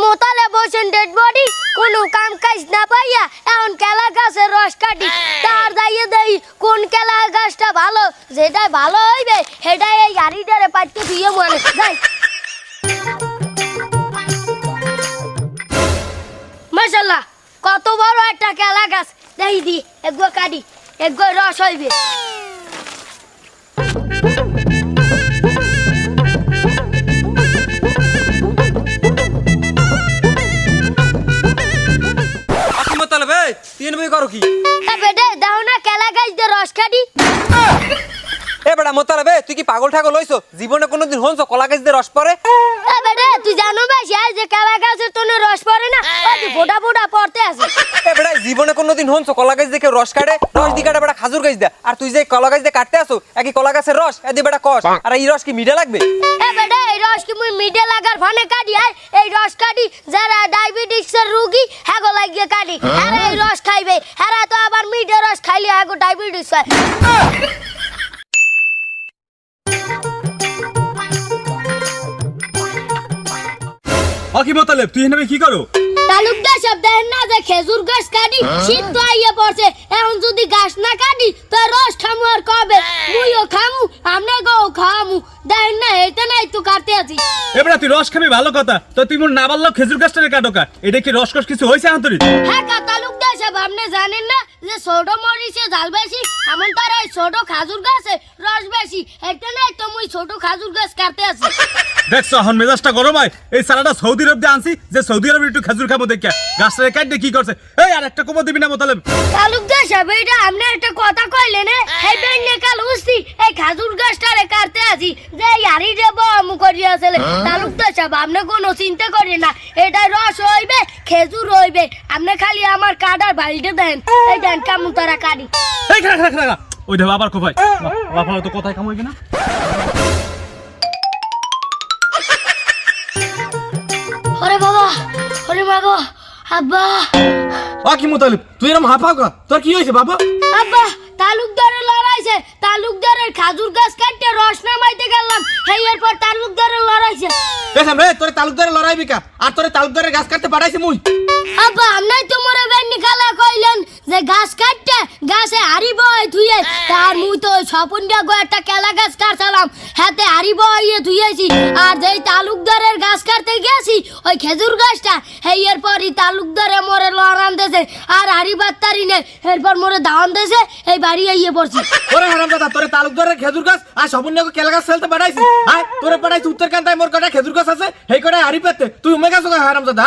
মোতালে বসেন dead body কোনো কাম কাজ না পাইয়া এখন কেলা গাছের রস কাটি তার যাইয়ে দেই কোন কেলা গাছটা ভালো যেটা ভালো হইবে সেটাই এই গাড়িটারে পাইতে দিয়ে মনে যাই মাশাআল্লাহ কত বড় একটা কেলা গাছ দেই দি একগো কাটি একগো রস হইবে তিন বই করো কি এ বেটা দাও না কেলা গাছ দিয়ে রস কাটি এ বেটা মোতালেবে তুই কি পাগল ঠাগল হইছো জীবনে কোনোদিন হনছো কলা গাছ দিয়ে রস পড়ে এ বেটা তুই জানো ভাই যে কেলা গাছের তোনে রস পড়ে না ওই ফোটা ফোটা পড়তে আছে এ বেটা জীবনে কোনোদিন হনছো কলা গাছ দিয়ে রস কাটে রস দি কাটে বেটা খাজুর গাছ দে আর তুই যে কলা গাছ দিয়ে কাটতে আসো একই কলা গাছের রস এ দি বেটা কস আর এই রস কি মিঠা লাগবে এ বেটা এই রস কি মুই মিডে লাগার ফানে কাটি আর এই রস কাটি যারা ডায়াবেটিসের রোগী হাগো লাগিয়ে কাটি আর এই রস খাইবে হারা তো আবার মিডে রস খাইলে হাগো ডায়াবেটিস হয় আকি মোতালেব তুই এখানে কি করো তালুকদার সব দেখেন না যে খেজুর গাছ কাটি শীত তো আইয়া পড়ছে এখন যদি গাছ না কাটি তো রস খামু আর কবে মুইও খামু আমনে গো খামু দেখেন না এটা নাই তো কাটতে আছি এবারে তুই রস খাবি ভালো কথা তো তুই মোর না বললো খেজুর গাছটারে কাটোকা এটা কি রস কস কিছু হইছে আন্তরিক হ্যাঁ তালুকদার সব আপনি জানেন না যে ছোট মরিচে ঝাল বেশি এমন তার ওই ছোট খাজুর গাছে রস বেশি এটা নাই তো মুই ছোট খাজুর গাছ কাটতে আছি দেখছো এখন মেজাজটা গরম হয় এই সালাটা সৌদি আরব দিয়ে আনছি যে সৌদি আরব একটু খেজুর খাবো দেখে গাছটারে কাটতে কি করছে এই আর একটা কোমর দিবি না মোতালেব তালুকদার সব এটা আপনি একটা কথা কইলেন এই বেন্নে কাল উস্তি এই খাজুর গাছটারে কাটতে আছি যে ইয়ারি দেব আমু করিয়াছিল তালুকদার সব আপনি কোনো চিন্তা করেন না এটা রস হইবে খেজুর হইবে আপনি খালি আমার কাটার বাড়িটা দেন এই দেন কামু তারা কাটি এই খাড়া খাড়া খাড়া ওই দেব আবার কোপাই বাবা তো কথাই কাম হইবে না ওরে বাবা ওরে মা গো আব্বা আকি মোতালেব তুই এরকম হাফাকা তোর কি হয়েছে বাবা আব্বা তালুকদারের লড়াইছে তালুকদারের খাজুর গাছ কাটতে রস নামাইতে গেলাম এরপর তালুকদারের লড়াইছে দেখলাম রে তোর তালুকদারে লড়াইবি কা আর তোর তালুকদারের গাছ কাটতে পাঠাইছি মুই আব্বা আমনাই তোমার বেন্নি খালা কইলেন যে গাছ কাটতে গাছে হারি বয় থুয়ে তার মুই তো স্বপন দিয়া গো একটা কেলা গাছ কাটছিলাম হাতে হারি বয়ে থুয়েছি আর যেই তালুকদারের গাছ কাটতে গেছি ওই খেজুর গাছটা এরপরই তালুকদারে মোরে লড়ান দেছে আর হারি বাত্তারি নে এরপর মোরে দাওয়ান দেছে এই বাড়ি আইয়ে পড়ছি ওরে হারামজাদা তোর তালুকদারের খেজুর গাছ আর সবুন্যাকে কেলা গাছ ফেলতে পাঠাইছি আয় তোরে পাঠাইছি উত্তরকান্তায় মোর কটা খেজুর গাছ আছে সেই কটায় হারি পেতে তুই উমে গেছো হারামজাদা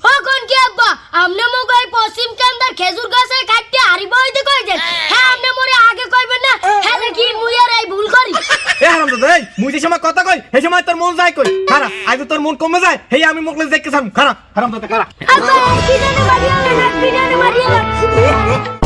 ও কোন কি আব্বা আমনে মো গই পশ্চিম কান্দার খেজুর গাছে কাটতে হারি বইতে কইছেন হ্যাঁ আমনে মোরে আগে কইবেন না হ্যাঁ দেখি মুই আর এই ভুল করি এ হারামজাদা এই মুই যে সময় কথা কই সেই সময় তোর মন যায় কই খারা আজ তোর মন কমে যায় হেই আমি মুখলে দেখতে চাম খারা হারামজাদা খারা আব্বা কি জানে মারিয়া না বিনা মারিয়া